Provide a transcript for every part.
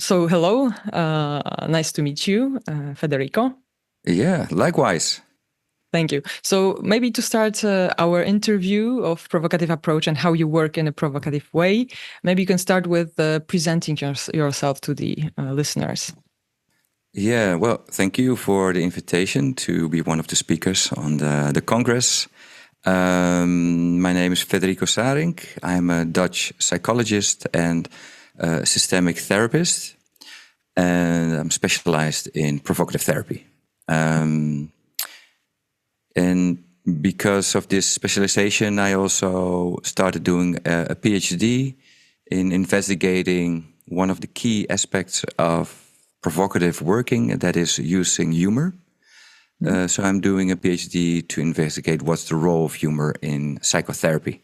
So hello, nice to meet you, Federico. Yeah, likewise. Thank you. So maybe to start our interview of provocative approach and how you work in a provocative way, maybe you can start with presenting yourself to the listeners. Yeah, well, thank you for the invitation to be one of the speakers on the Congress. My name is Federico Sarink. I'm a Dutch psychologist and systemic therapist, and I'm specialized in provocative therapy. And because of this specialization, I also started doing a PhD in investigating one of the key aspects of provocative working, that is using humor. So I'm doing a PhD to investigate what's the role of humor in psychotherapy.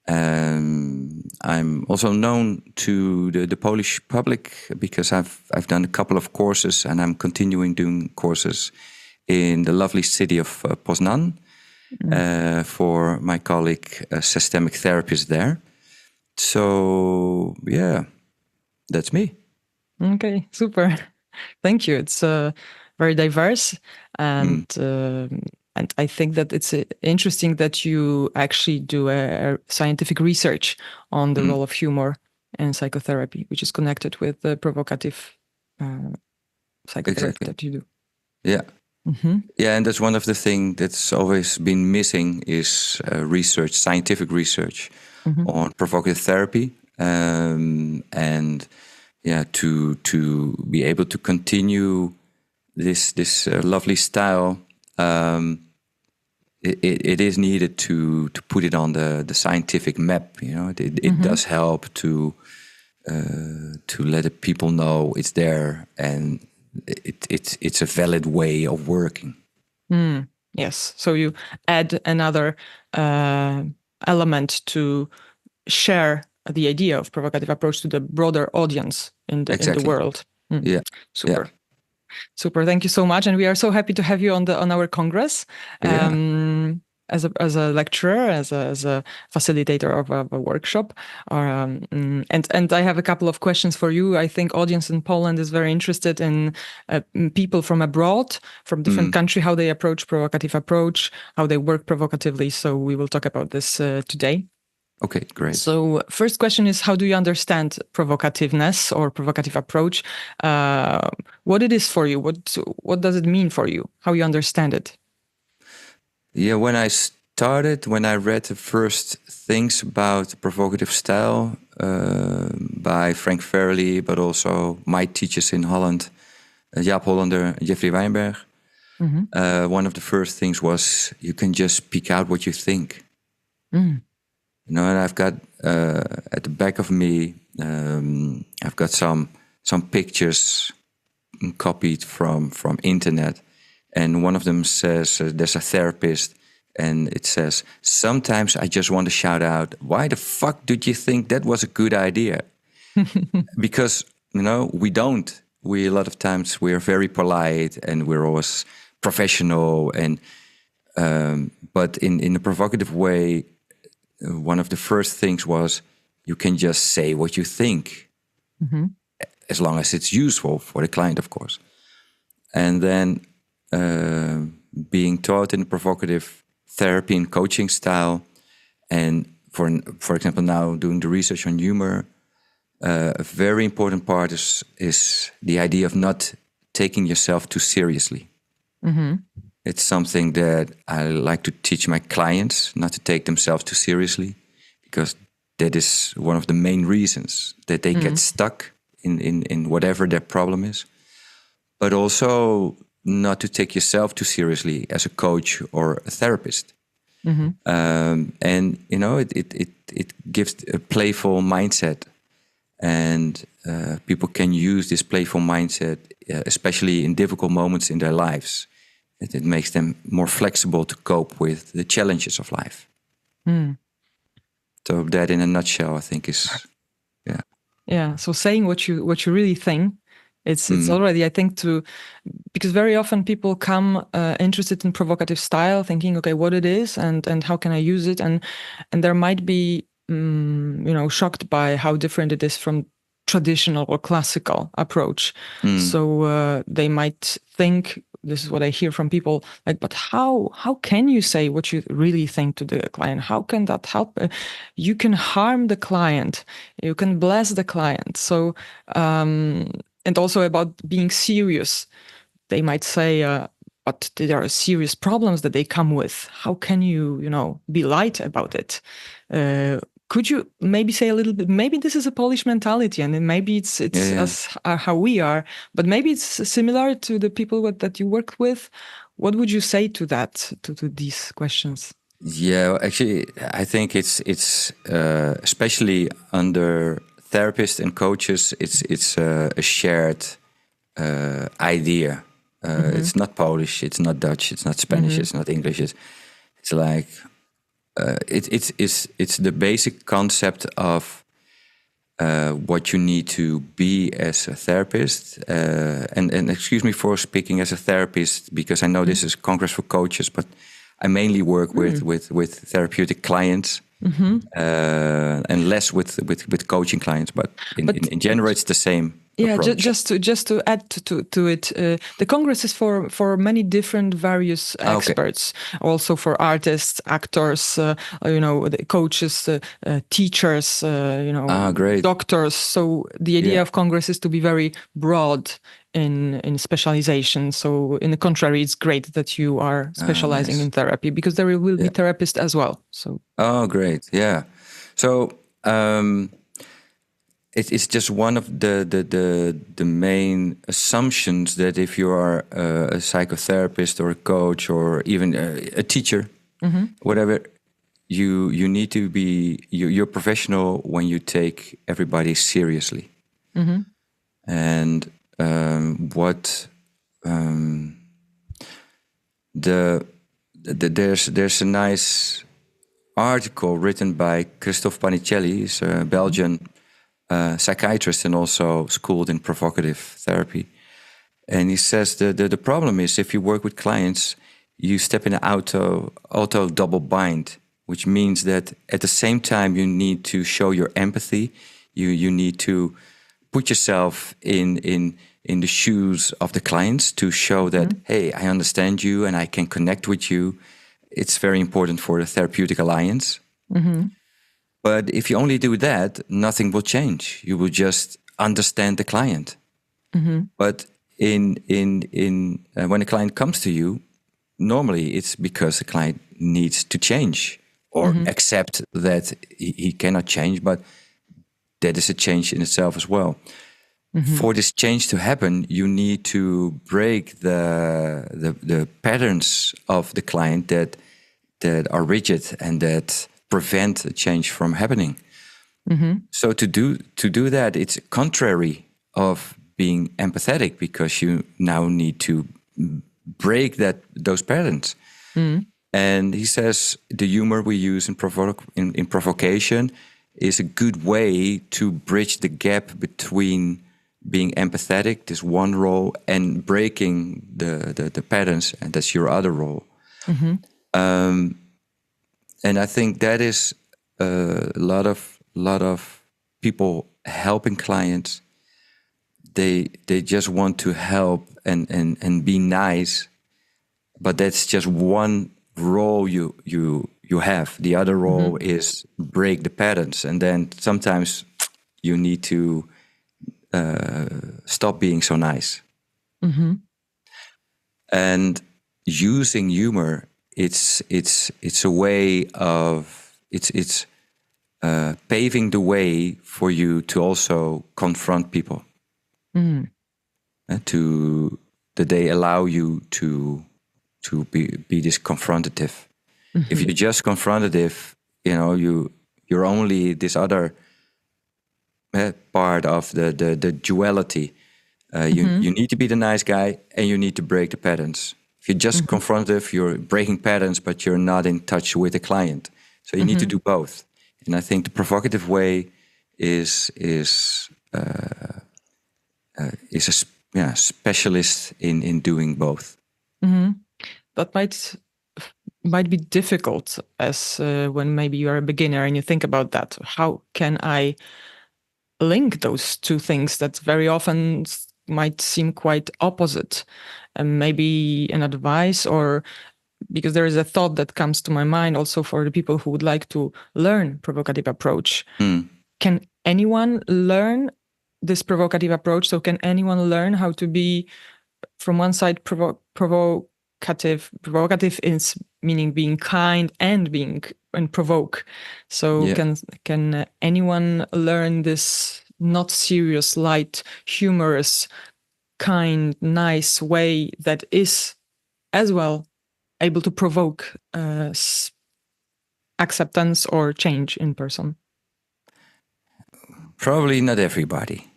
I'm also known to the Polish public because I've done a couple of courses, and I'm continuing doing courses in the lovely city of Poznan for my colleague, a systemic therapist there. So yeah, that's me. Okay, super. Thank you. It's very diverse, and I think that it's interesting that you actually do a scientific research on the role of humor in psychotherapy, which is connected with the provocative psychotherapy Exactly. that you do. Yeah. Yeah, and that's one of the things that's always been missing is research, scientific research on provocative therapy, and yeah, to be able to continue this lovely style. It is needed to put it on the scientific map. You know, it does help to let the people know it's there, and it's a valid way of working. Yes. So you add another element to share the idea of provocative approach to the broader audience in the Exactly. world. Yeah. Super. Super. Thank you so much, and we are so happy to have you on our congress. Yeah. As a lecturer, as a facilitator of a workshop, and I have a couple of questions for you. I think audience in Poland is very interested in people from abroad, from different country, how they approach provocative approach, how they work provocatively. So we will talk about this today. Okay, great. So first question is, how do you understand provocativeness or provocative approach? What it is for you? What does it mean for you? How you understand it? Yeah, when I read the first things about provocative style by Frank Farrelly, but also my teachers in Holland, Jaap Hollander, Jeffrey Weinberg, one of the first things was you can just speak out what you think. You know, and I've got at the back of me, I've got some pictures copied from internet, and one of them says there's a therapist, and it says sometimes I just want to shout out, "Why the fuck did you think that was a good idea?" Because we don't. We a lot of times we're very polite and we're always professional, and but in a provocative way. One of the first things was you can just say what you think, as long as it's useful for the client, of course. And then being taught in a provocative therapy and coaching style, and for example, now doing the research on humor, a very important part is the idea of not taking yourself too seriously. It's something that I like to teach my clients, not to take themselves too seriously, because that is one of the main reasons that they get stuck in whatever their problem is. But also not to take yourself too seriously as a coach or a therapist. And it gives a playful mindset, and people can use this playful mindset, especially in difficult moments in their lives. It makes them more flexible to cope with the challenges of life. So that, in a nutshell, I think is, yeah. Yeah. So saying what you really think, it's already, I think, because very often people come interested in provocative style, thinking, okay, what it is and how can I use it, and there might be shocked by how different it is from traditional or classical approach. So they might think, this is what I hear from people, like, but how can you say what you really think to the client? How can that help? You can harm the client, you can bless the client. So and also about being serious, they might say, but there are serious problems that they come with. How can you, be light about it? Could you maybe say a little bit? Maybe this is a Polish mentality, and then maybe it's as how we are, but maybe it's similar to the people that you worked with. What would you say to that, to these questions? Yeah, actually, I think it's especially under therapists and coaches, it's a shared idea. It's not Polish, it's not Dutch, it's not Spanish, it's not English. It's like it's the basic concept of what you need to be as a therapist. And excuse me for speaking as a therapist, because I know this is Congress for Coaches, but I mainly work with therapeutic clients, and less with coaching clients. But in general, it's the same. Yeah, approach. just to add to it, the Congress is for many different various experts, also for artists, actors, the coaches, teachers, Great. doctors. So the idea of Congress is to be very broad in specialization. So in the contrary, it's great that you are specializing in therapy, because there will be therapists as well. So great, yeah. So it's just one of the main assumptions that if you are a psychotherapist or a coach or even a teacher, whatever, you need to be you're professional when you take everybody seriously. And what there's a nice article written by Christophe Panicelli, he's a Belgian psychiatrist and also schooled in provocative therapy. And he says the problem is, if you work with clients, you step in an auto double bind, which means that at the same time you need to show your empathy, you need to put yourself in the shoes of the clients to show that, hey, I understand you and I can connect with you. It's very important for the therapeutic alliance. But if you only do that, nothing will change. You will just understand the client. But when a client comes to you, normally it's because the client needs to change or accept that he cannot change, but that is a change in itself as well. For this change to happen, you need to break the patterns of the client that are rigid and that prevent a change from happening. So to do that, it's contrary of being empathetic, because you now need to break those patterns. And he says the humor we use in provocation is a good way to bridge the gap between being empathetic, this one role, and breaking the patterns, and that's your other role. And I think that is a lot of people helping clients. They just want to help and be nice, but that's just one role you have. The other role is break the patterns, and then sometimes you need to stop being so nice. And using humor, it's a way of it's paving the way for you to also confront people. That they allow you to be this confrontative. If you're just confrontative, you're only this other part of the duality. You need to be the nice guy, and you need to break the patterns. If you're just confrontative, you're breaking patterns, but you're not in touch with the client. So you need to do both. And I think the provocative way is a specialist in doing both. That might be difficult, as when maybe you are a beginner and you think about that. How can I link those two things that very often might seem quite opposite, and maybe an advice, or because there is a thought that comes to my mind also for the people who would like to learn provocative approach. Can anyone learn this provocative approach? So can anyone learn how to be, from one side, provocative? Provocative is meaning being kind and provoke. So can anyone learn this not serious, light, humorous, kind, nice way that is as well able to provoke acceptance or change in person? Probably not everybody,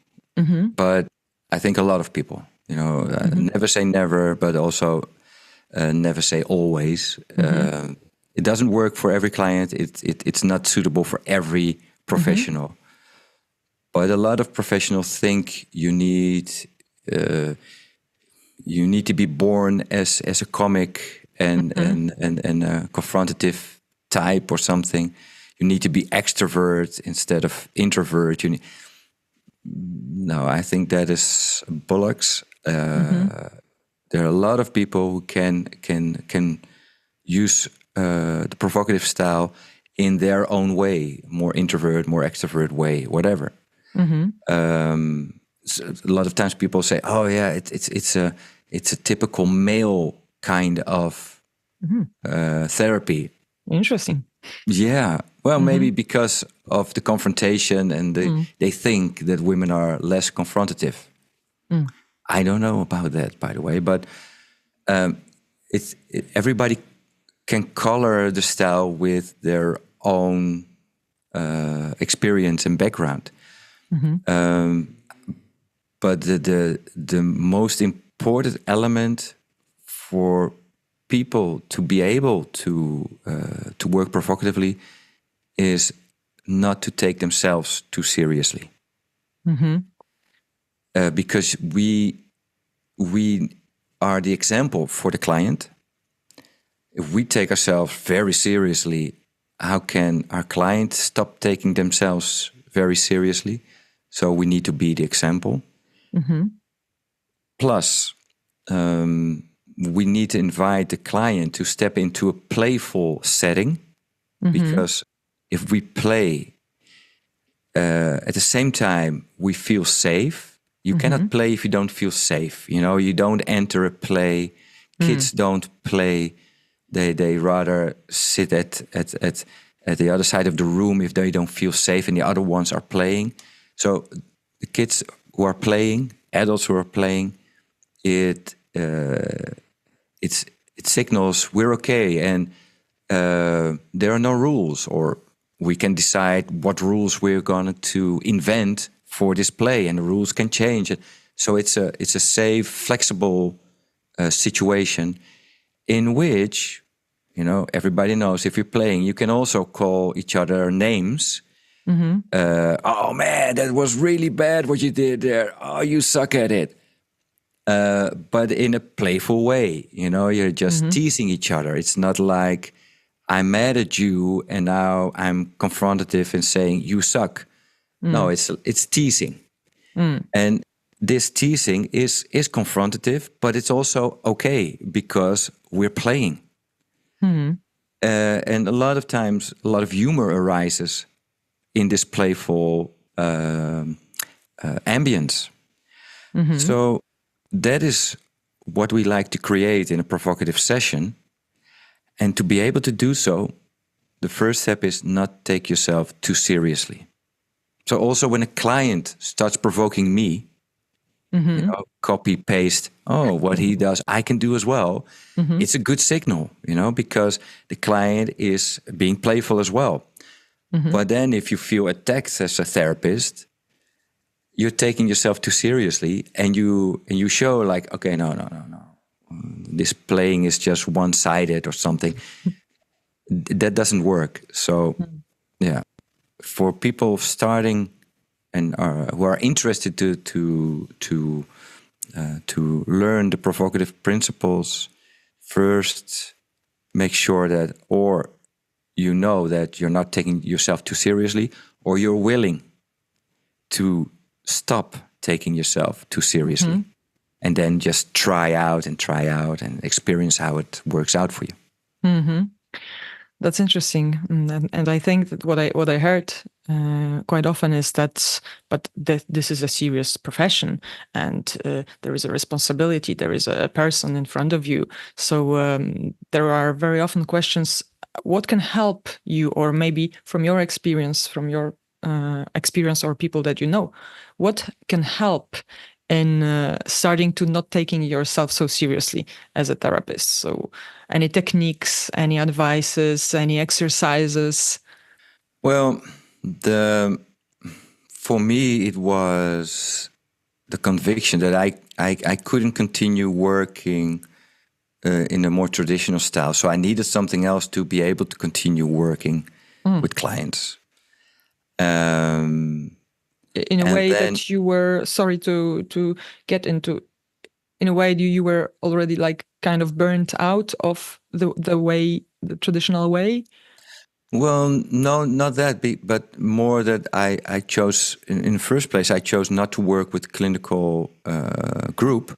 but I think a lot of people. Never say never, but also never say always. It doesn't work for every client. It's not suitable for every professional. But a lot of professionals think you need to be born as a comic and a confrontative type or something. You need to be extrovert instead of introvert. No, I think that is bollocks. There are a lot of people who can use the provocative style in their own way, more introvert, more extrovert way, whatever. So a lot of times people say, "Oh yeah, it's a typical male kind of therapy." Interesting. Yeah, well, maybe because of the confrontation, and they think that women are less confrontative. I don't know about that, by the way, but everybody can color the style with their own experience and background. But the most important element for people to be able to work provocatively is not to take themselves too seriously. Because we are the example for the client. If we take ourselves very seriously, how can our client stop taking themselves very seriously? So we need to be the example. Plus, we need to invite the client to step into a playful setting, because if we play at the same time, we feel safe. You cannot play if you don't feel safe. You don't enter a play. Kids don't play. They rather sit at the other side of the room if they don't feel safe and the other ones are playing. So the kids who are playing, adults who are playing, it signals we're okay, and there are no rules, or we can decide what rules we're going to invent for this play, and the rules can change. So it's a safe, flexible situation in which everybody knows if you're playing, you can also call each other names. Oh man, that was really bad what you did there. Oh, you suck at it. But in a playful way, you're just teasing each other. It's not like I'm mad at you and now I'm confrontative and saying you suck. No, it's teasing. And this teasing is confrontative, but it's also okay because we're playing. And a lot of times, a lot of humor arises in this playful ambience. So that is what we like to create in a provocative session. And to be able to do so, the first step is not take yourself too seriously. So also when a client starts provoking me, copy, paste, what he does, I can do as well. It's a good signal, because the client is being playful as well. But then if you feel attacked as a therapist, you're taking yourself too seriously, and you show like, okay, no. This playing is just one-sided or something. That doesn't work. So, yeah, for people starting and who are interested to learn the provocative principles, first make sure that, or that you're not taking yourself too seriously, or you're willing to stop taking yourself too seriously, and then just try out and experience how it works out for you. That's interesting, and I think that what I heard quite often is that, but this is a serious profession, and there is a responsibility. There is a person in front of you, so there are very often questions: what can help you, or maybe from your experience, experience or people that you know, what can help in starting to not taking yourself so seriously as a therapist? So any techniques, any advices, any exercises? Well, for me, it was the conviction that I couldn't continue working in a more traditional style. So I needed something else to be able to continue working with clients. In a And way then, that you were, sorry to get into, in a way you were already like kind of burnt out of the traditional way? well, no, not that big, but more that I chose, in the first place, I chose not to work with clinical group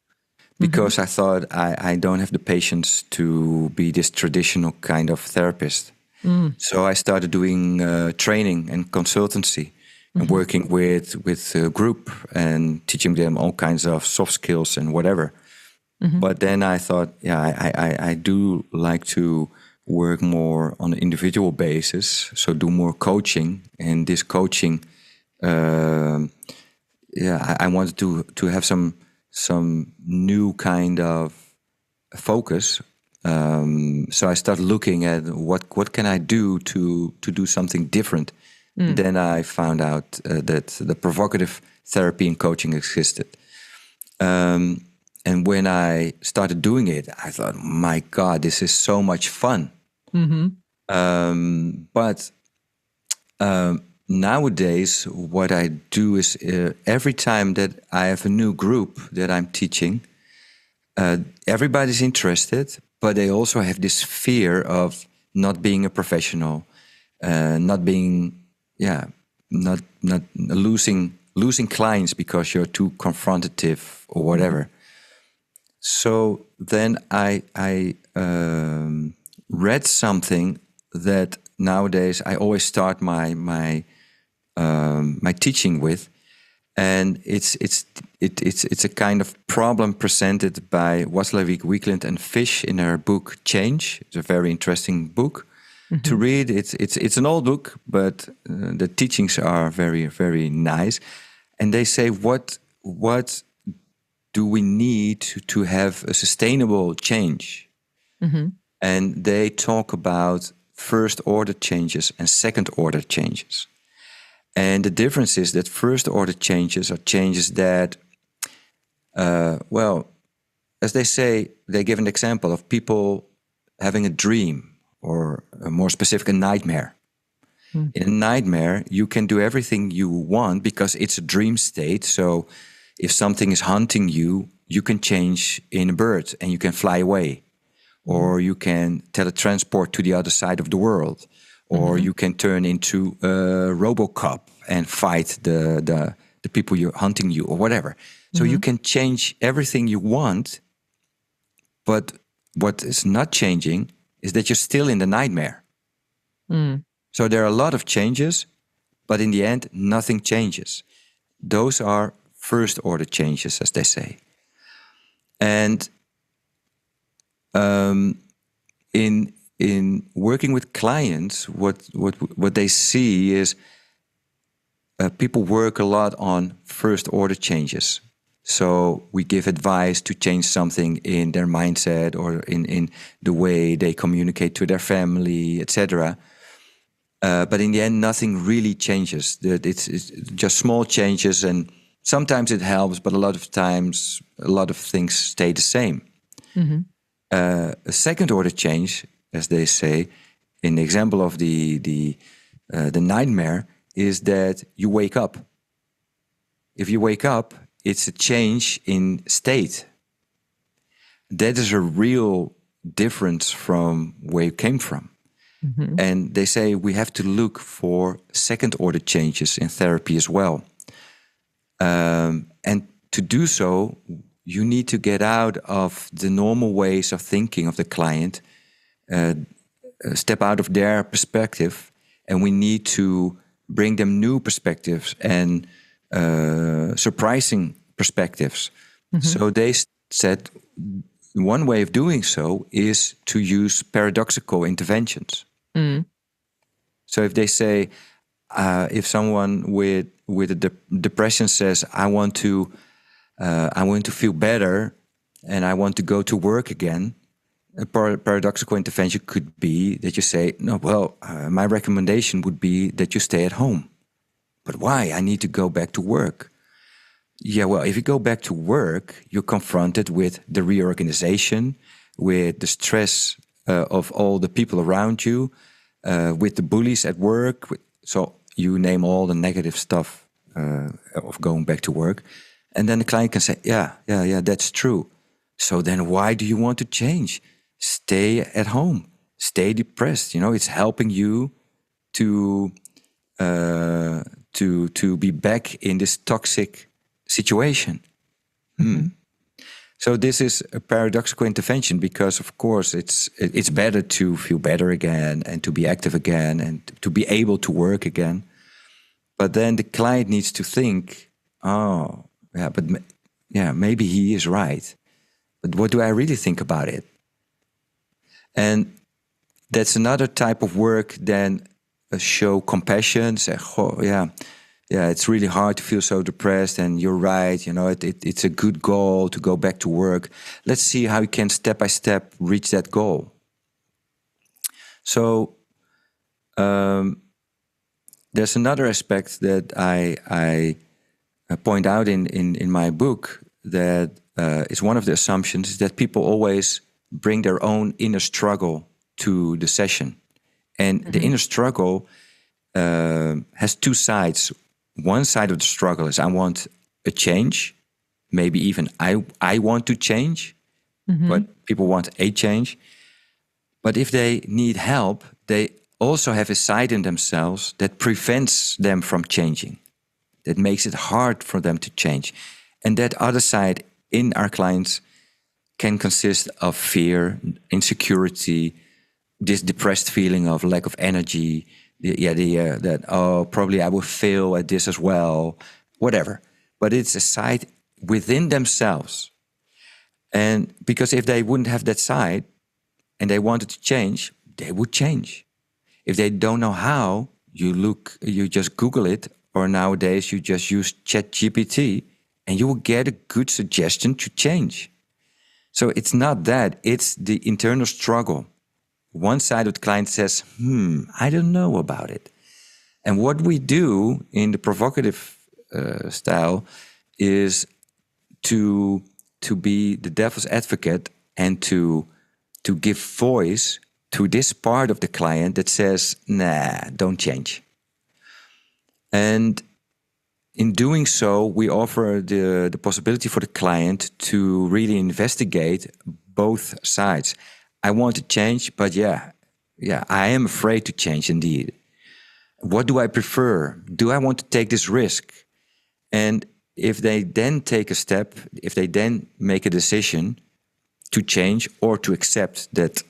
because I thought I don't have the patience to be this traditional kind of therapist. So I started doing training and consultancy and working with a group and teaching them all kinds of soft skills and whatever. But then I thought, yeah, I do like to work more on an individual basis, so do more coaching. And this coaching, I wanted to have some new kind of focus. So I started looking at what can I do to do something different. Then I found out that the provocative therapy and coaching existed. And when I started doing it, I thought, my God, this is so much fun. But nowadays, what I do is every time that I have a new group that I'm teaching, everybody's interested, but they also have this fear of not being a professional, not being, not losing clients because you're too confrontative or whatever. So then I read something that nowadays I always start my teaching with, and it's a kind of problem presented by Wasslavik Weekland and Fish in their book Change. It's a very interesting book to read. It's an old book, but the teachings are very, very nice. And they say what do we need to have a sustainable change? And they talk about first order changes and second order changes. And the difference is that first order changes are changes that, as they say, they give an example of people having a dream, or a more specific, a nightmare. In a nightmare, you can do everything you want because it's a dream state. So if something is hunting you, you can change in a bird and you can fly away. Or you can teletransport to the other side of the world. Or you can turn into a RoboCop and fight the people you're hunting you, or whatever. So you can change everything you want, but what is not changing is that you're still in the nightmare. So there are a lot of changes, but in the end, nothing changes. Those are first order changes, as they say. And in working with clients, what they see is people work a lot on first order changes. So we give advice to change something in their mindset or in the way they communicate to their family, etc. But in the end, nothing really changes. It's just small changes, and sometimes it helps, but a lot of times, a lot of things stay the same. A second order change, as they say, in the example of the nightmare, is that you wake up. If you wake up, it's a change in state. That is a real difference from where you came from. And they say we have to look for second order changes in therapy as well. And to do so, you need to get out of the normal ways of thinking of the client, step out of their perspective, and we need to bring them new perspectives and surprising perspectives. So they said one way of doing so is to use paradoxical interventions. So if they say, if someone with a depression says, I want to feel better and I want to go to work again, a paradoxical intervention could be that you say, no, well, my recommendation would be that you stay at home. But why? I need to go back to work. Yeah, well, if you go back to work, you're confronted with the reorganization, with the stress of all the people around you, with the bullies at work. So you name all the negative stuff of going back to work. And then the client can say, yeah, that's true. So then why do you want to change? Stay at home, stay depressed. It's helping you to be back in this toxic situation. So this is a paradoxical intervention because, of course, it's better to feel better again and to be active again and to be able to work again. But then the client needs to think, oh, yeah, maybe he is right. But what do I really think about it? And that's another type of work than show compassion, say, oh, yeah, it's really hard to feel so depressed, and you're right, it's a good goal to go back to work. Let's see how you can step by step reach that goal. So there's another aspect that I point out in my book that is one of the assumptions is that people always bring their own inner struggle to the session. And the inner struggle has two sides. One side of the struggle is I want a change. Maybe even I want to change, but people want a change. But if they need help, they also have a side in themselves that prevents them from changing, that makes it hard for them to change. And that other side in our clients can consist of fear, insecurity, this depressed feeling of lack of energy, the idea that, oh, probably I will fail at this as well, whatever. But it's a side within themselves. And because if they wouldn't have that side and they wanted to change, they would change. If they don't know how, you just Google it, or nowadays you just use ChatGPT and you will get a good suggestion to change. So it's not that, it's the internal struggle. One side of the client says, I don't know about it. And what we do in the provocative style is to be the devil's advocate and to give voice to this part of the client that says, nah, don't change. And in doing so, we offer the possibility for the client to really investigate both sides. I want to change, but yeah, I am afraid to change indeed. What do I prefer? Do I want to take this risk? And if they then take a step, if they then make a decision to change or to accept that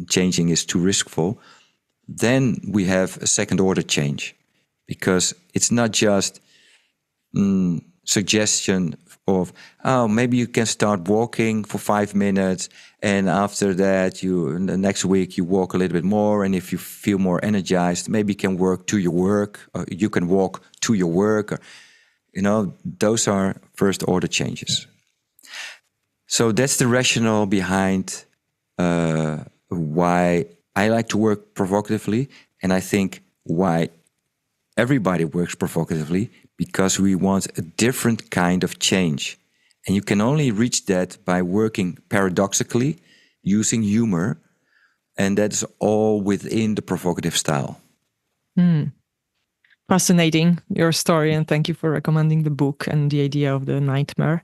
changing is too riskful, then we have a second order change. Because it's not just suggestion of, oh, maybe you can start walking for 5 minutes, and after that, the next week you walk a little bit more, and if you feel more energized, maybe you can work to your work, or you can walk to your work. Or, those are first order changes. So that's the rationale behind why I like to work provocatively, and I think why everybody works provocatively, because we want a different kind of change. And you can only reach that by working paradoxically, using humor, and that's all within the provocative style. Fascinating, your story, and thank you for recommending the book and the idea of the nightmare.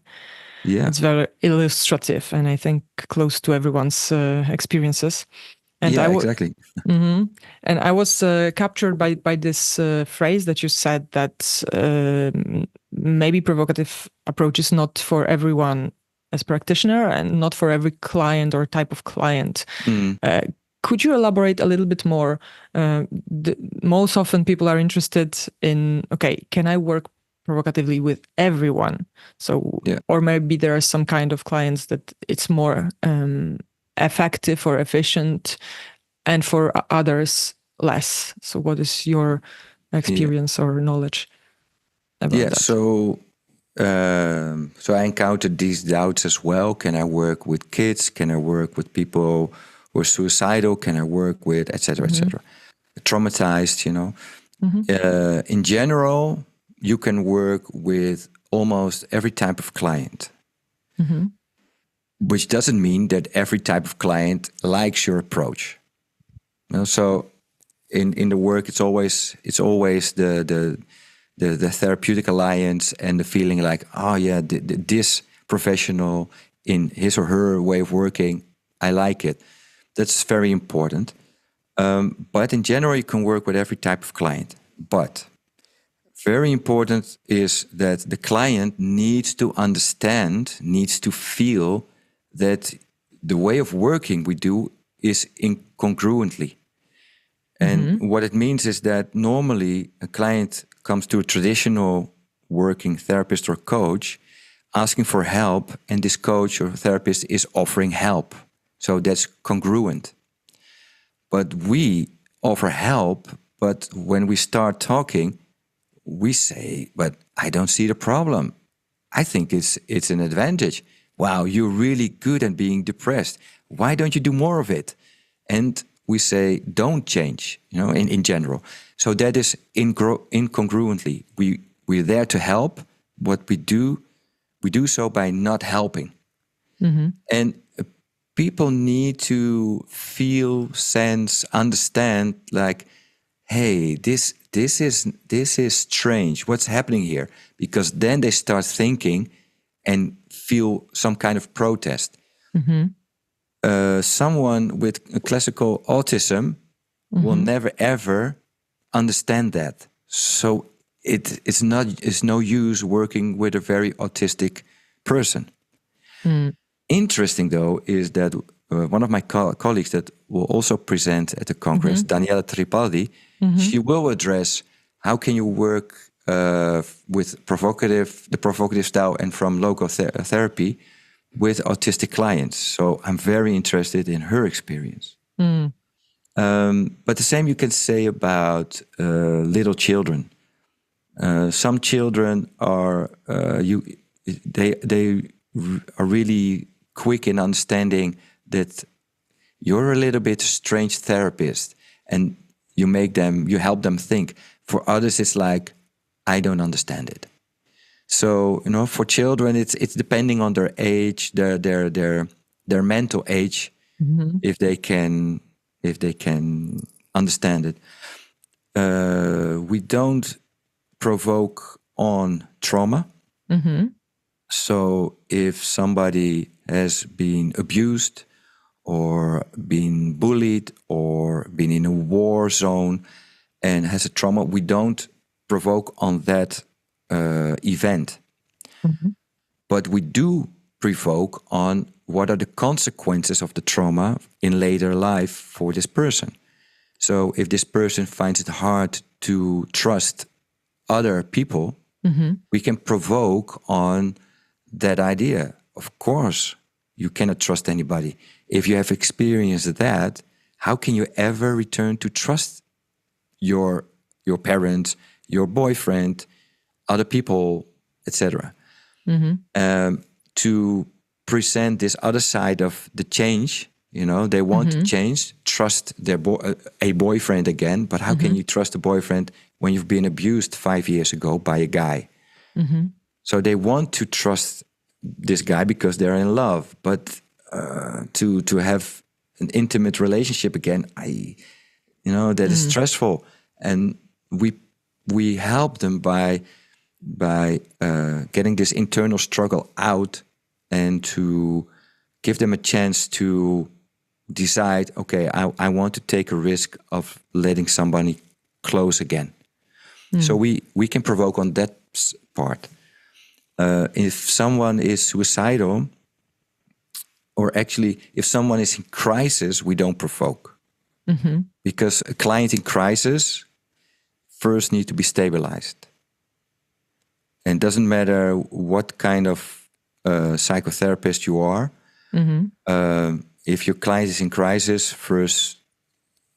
Yeah. It's very illustrative and I think close to everyone's experiences. And exactly. And I was captured by this phrase that you said that maybe provocative approach is not for everyone as practitioner and not for every client or type of client. Could you elaborate a little bit more? Most often people are interested in, okay, can I work provocatively with everyone? So, or maybe there are some kind of clients that it's more effective or efficient, and for others less. So what is your experience or knowledge about that? So I encountered these doubts as well. Can I work with kids? Can I work with people who are suicidal? Can I work with et cetera, traumatized, in general, you can work with almost every type of client, which doesn't mean that every type of client likes your approach. So in the work, it's always the therapeutic alliance and the feeling like, oh yeah, this professional in his or her way of working, I like it. That's very important. But in general, you can work with every type of client. But very important is that the client needs to understand, needs to feel that the way of working we do is incongruently. And what it means is that normally a client comes to a traditional working therapist or coach asking for help, and this coach or therapist is offering help. So that's congruent. But we offer help, but when we start talking, we say, but I don't see the problem. I think it's an advantage. Wow, you're really good at being depressed. Why don't you do more of it? And we say, don't change, in general. So that is incongruently. We're there to help. What we do so by not helping. And people need to feel, sense, understand, like, hey, this is strange. What's happening here? Because then they start thinking and feel some kind of protest. Someone with classical autism will never ever understand that. So it's no use working with a very autistic person. Interesting, though, is that one of my colleagues that will also present at the Congress, Daniela Tripaldi, she will address how can you work with the provocative style and from local therapy with autistic clients. So I'm very interested in her experience. But the same you can say about little children. Some children are they are really quick in understanding that you're a little bit strange therapist, and you help them think. For others, it's like, I don't understand it. So for children, it's depending on their age, their mental age, if they can understand it. We don't provoke on trauma. So if somebody has been abused or been bullied or been in a war zone and has a trauma, we don't provoke on that event. But we do provoke on what are the consequences of the trauma in later life for this person. So if this person finds it hard to trust other people, we can provoke on that idea. Of course, you cannot trust anybody. If you have experienced that, how can you ever return to trust your parents, your boyfriend, other people, etc.? To present this other side of the change, they want to change, trust their a boyfriend again. But how can you trust a boyfriend when you've been abused 5 years ago by a guy? So they want to trust this guy because they're in love, but to have an intimate relationship again, that is stressful, and we help them by getting this internal struggle out and to give them a chance to decide, okay, I want to take a risk of letting somebody close again. So we can provoke on that part. If someone is suicidal, or actually if someone is in crisis, we don't provoke. Because a client in crisis first need to be stabilized. And it doesn't matter what kind of psychotherapist you are. If your client is in crisis, first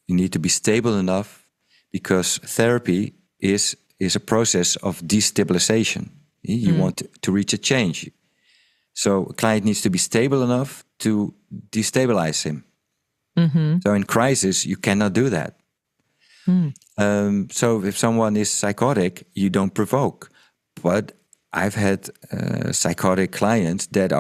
you need to be stable enough, because therapy is a process of destabilization. You want to reach a change. So a client needs to be stable enough to destabilize him. So in crisis, you cannot do that. So if someone is psychotic, you don't provoke. But I've had psychotic clients that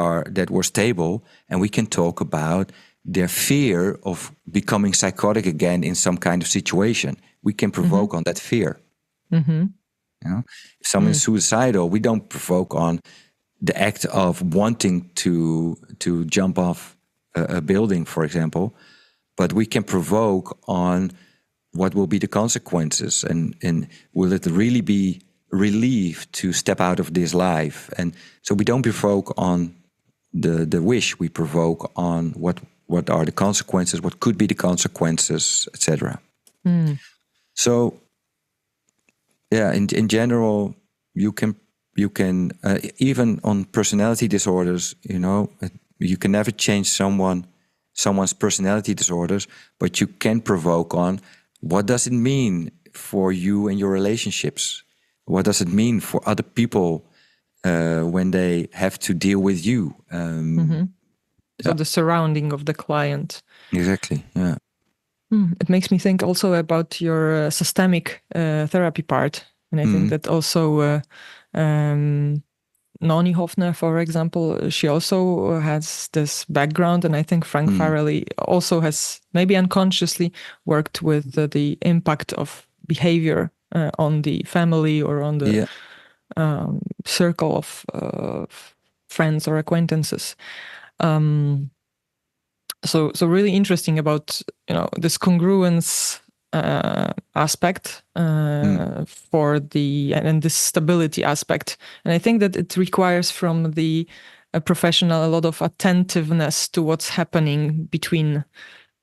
were stable, and we can talk about their fear of becoming psychotic again in some kind of situation. We can provoke on that fear. You know? If someone is suicidal, we don't provoke on the act of wanting to jump off a building, for example, but we can provoke on what will be the consequences, and will it really be relief to step out of this life? And so we don't provoke on the wish, we provoke on what are the consequences, what could be the consequences, etc. So yeah, in general, you can even on personality disorders, you can never change someone's personality disorders, but you can provoke on what does it mean for you and your relationships. What does it mean for other people when they have to deal with you? So the surrounding of the client. Exactly. Yeah. It makes me think also about your systemic therapy part, and I think that also Noni Hofner, for example, she also has this background, and I think Frank Farrelly also has maybe unconsciously worked with the impact of behavior on the family or on the circle of friends or acquaintances. So really interesting about this congruence aspect for the and this stability aspect, and I think that it requires from the professional a lot of attentiveness to what's happening between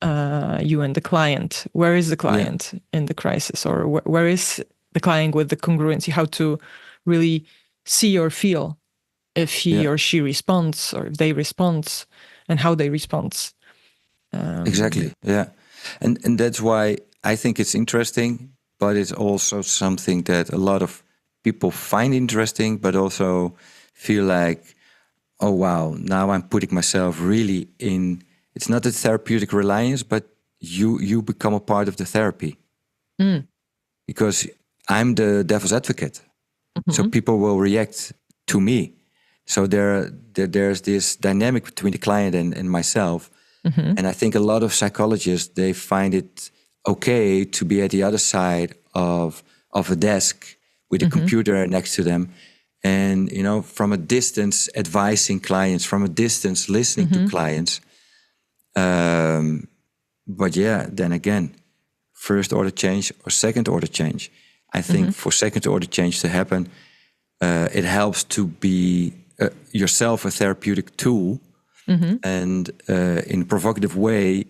you and the client. Where is the client in the crisis, or where is the client with the congruency? How to really see or feel if he or she responds, or if they respond, and how they respond. Exactly. Yeah. And that's why I think it's interesting, but it's also something that a lot of people find interesting, but also feel like, oh, wow, now I'm putting myself really in. It's not a therapeutic reliance, but you become a part of the therapy. Because I'm the devil's advocate. So people will react to me. So there's this dynamic between the client and myself. And I think a lot of psychologists, they find it okay to be at the other side of a desk with a computer next to them, and from a distance advising clients, from a distance listening to clients. But yeah, then again, first order change or second order change. I think for second order change to happen, it helps to be yourself a therapeutic tool. And in a provocative way,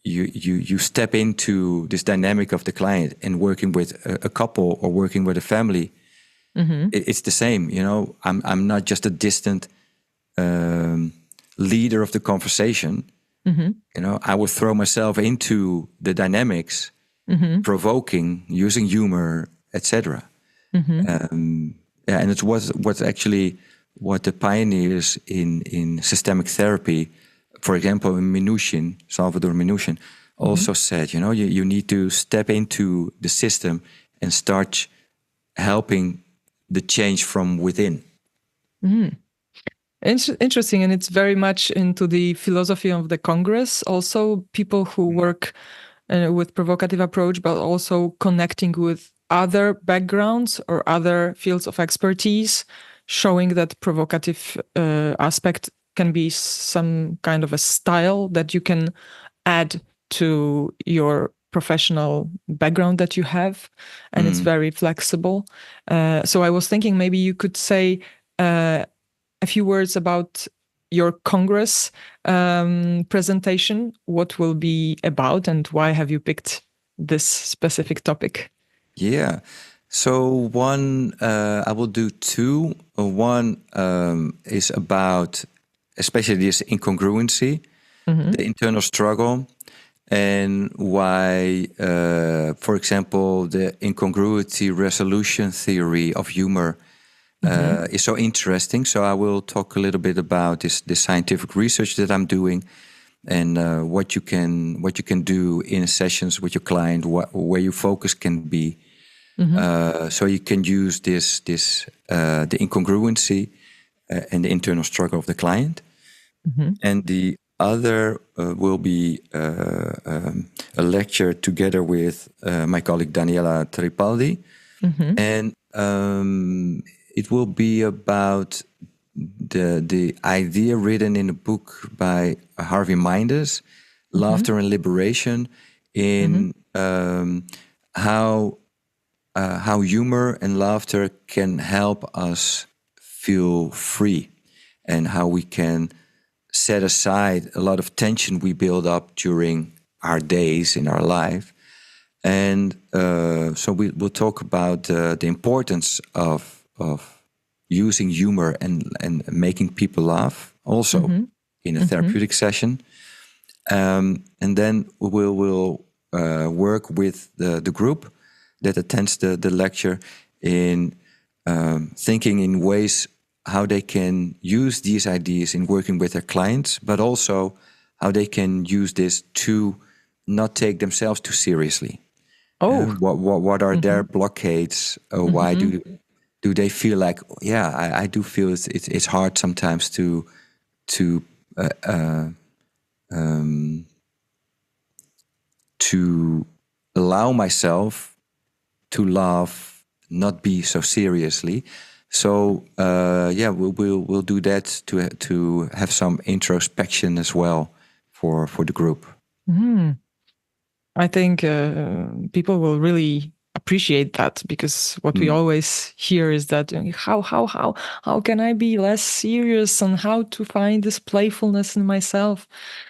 you step into this dynamic of the client, and working with a couple or working with a family, it's the same. I'm not just a distant leader of the conversation. I would throw myself into the dynamics, provoking, using humor, etc. And it was what's actually what the pioneers in systemic therapy, for example, in Minuchin, Salvador Minuchin, also said, you need to step into the system and start helping the change from within. Interesting, and it's very much into the philosophy of the Congress. Also, people who work with provocative approach, but also connecting with other backgrounds or other fields of expertise, showing that provocative aspect can be some kind of a style that you can add to your professional background that you have, and it's very flexible. So I was thinking maybe you could say a few words about your Congress presentation. What will be about, and why have you picked this specific topic? Yeah. So I will do two. One is about especially this incongruency, the internal struggle, and why, for example, the incongruity resolution theory of humor is so interesting. So I will talk a little bit about this scientific research that I'm doing, and what you can do in sessions with your client, where your focus can be. So you can use the incongruency and the internal struggle of the client. And the other will be a lecture together with my colleague Daniela Tripaldi. And it will be about the idea written in a book by Harvey Minders, Laughter and Liberation, in how humor and laughter can help us feel free, and how we can set aside a lot of tension we build up during our days in our life. And so we'll talk about the importance of using humor and making people laugh, also in a therapeutic session. And then we'll work with the group that attends the lecture in thinking in ways how they can use these ideas in working with their clients, but also how they can use this to not take themselves too seriously. Oh, What are their blockades? Why do they feel like, yeah, I do feel it's hard sometimes to to allow myself to laugh, not be so seriously. So we'll do that to have some introspection as well for the group. I think people will really appreciate that, because what we always hear is that how can I be less serious, and how to find this playfulness in myself.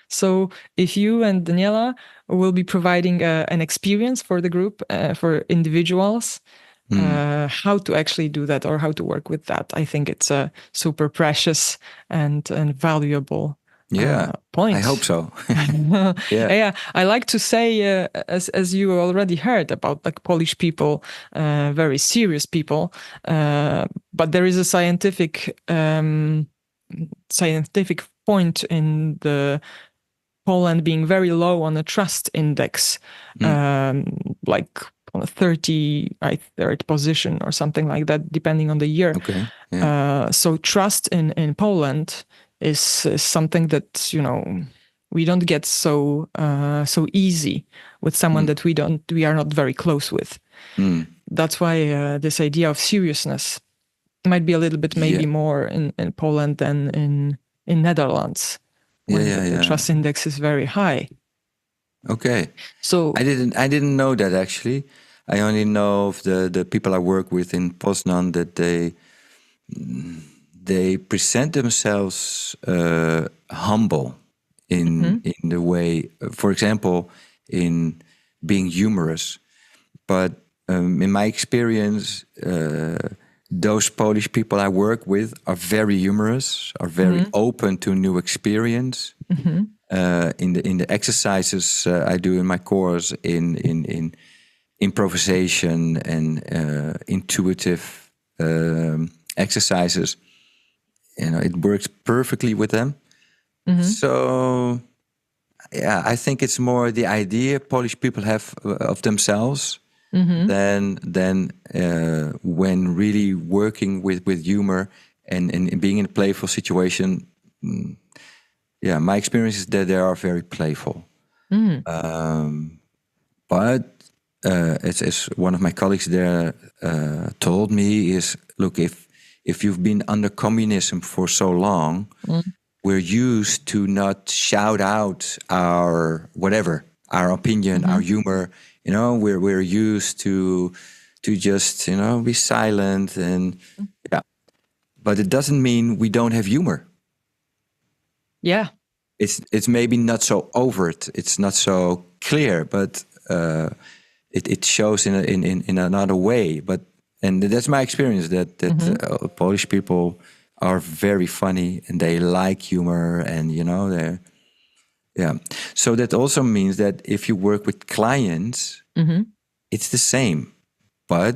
So if you and Daniela will be providing an experience for the group, for individuals, how to actually do that, or how to work with that, I think it's a super precious and valuable Yeah, I hope point. so. Yeah. Yeah, I like to say, as you already heard about, like, Polish people, very serious people, but there is a scientific point in the Poland being very low on the trust index, like on a 33rd position or something like that, depending on the year. Okay. Yeah. So trust in Poland is something that, we don't get so easy with someone that we are not very close with. That's why this idea of seriousness might be a little bit Yeah. maybe more in Poland than in Netherlands, Yeah. where Yeah. the Yeah. trust index is very high. Okay. So I didn't know that actually. I only know of the people I work with in Poznan, that they present themselves humble in the way, for example, in being humorous. But in my experience, those Polish people I work with are very humorous, are very open to new experience. In the exercises I do in my course, in improvisation and intuitive exercises, it works perfectly with them. So yeah, I think it's more the idea Polish people have of themselves than when really working with humor and being in a playful situation. Yeah, my experience is that they are very playful. But as one of my colleagues there told me, is, look, if you've been under communism for so long, we're used to not shout out our whatever, our opinion, our humor. We're used to just be silent, and yeah. but it doesn't mean we don't have humor. Yeah. It's maybe not so overt. It's not so clear, but it shows in another way. But and that's my experience that Polish people are very funny and they like humor, and they're yeah. So that also means that if you work with clients, it's the same, but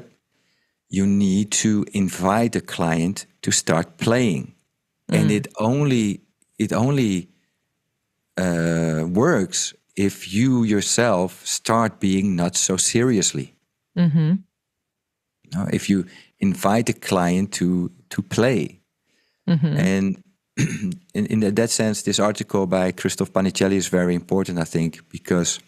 you need to invite the client to start playing, and it only works if you yourself start being not so seriously. If you invite the client to play, and in that sense, this article by Christoph Panicelli is very important, I think, because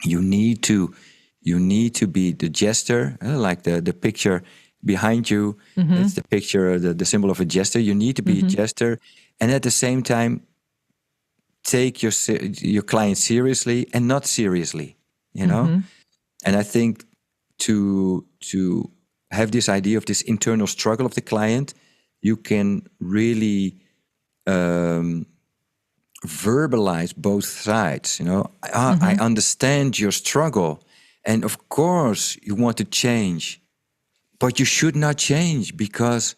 you need to be the gesture, like the picture behind you. It's the picture, the symbol of a jester. You need to be a jester, and at the same time, take your client seriously and not seriously. And I think to have this idea of this internal struggle of the client, you can really verbalize both sides. I understand your struggle, and of course you want to change, but you should not change because,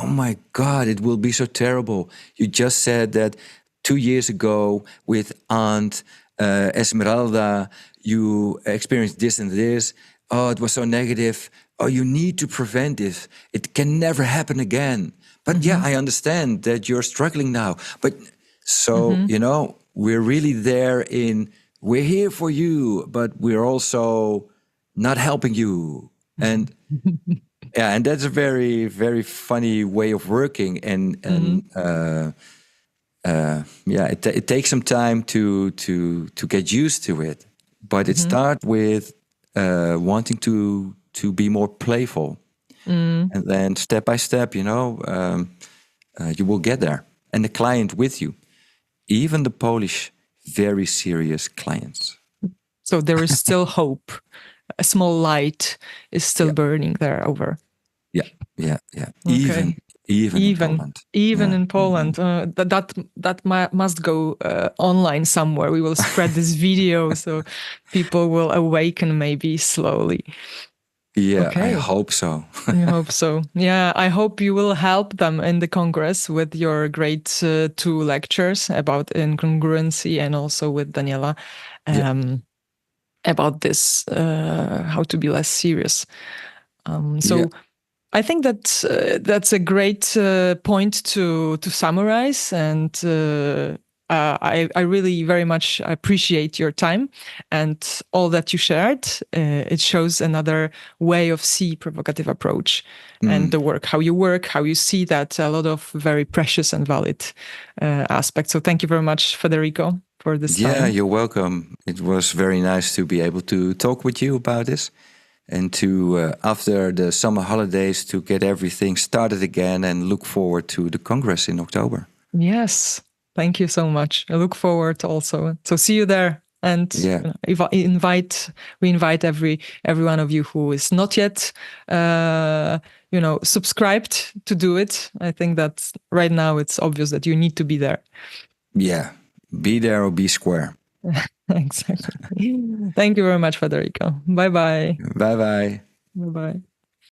oh my God, it will be so terrible. You just said that 2 years ago with Aunt Esmeralda, you experienced this and this. Oh, it was so negative. Oh, you need to prevent this. It can never happen again. But yeah, I understand that you're struggling now. But so, we're really we're here for you, but we're also not helping you. And yeah, and that's a very, very funny way of working. And yeah, it takes some time to get used to it. But it starts with wanting to be more playful, and then step by step, you will get there, and the client with you, even the Polish very serious clients. So there is still hope. A small light is still Yeah, burning there over. yeah, yeah, yeah. Okay. Even in Poland. Even Yeah. in Poland, that must go online somewhere. We will spread this video so people will awaken maybe slowly. Yeah, I Okay. hope so. I hope so. Yeah, I hope you will help them in the Congress with your great two lectures about incongruency, and also with Daniela Yeah, about this, how to be less serious. So yeah, I think that that's a great point to summarize, and I really very much appreciate your time and all that you shared. It shows another way of see provocative approach and the work, how you see that, a lot of very precious and valid aspects. So thank you very much, Federico, for this yeah. time. You're welcome. It was very nice to be able to talk with you about this, and to after the summer holidays to get everything started again and look forward to the Congress in October. Yes, thank you so much. I look forward also. So see you there, and Yeah, we invite every one of you who is not yet subscribed to do it. I think that right now it's obvious that you need to be there. yeah. Be there or be square. Exactly. Thank you very much, Federico. Bye bye. Bye bye. Bye bye.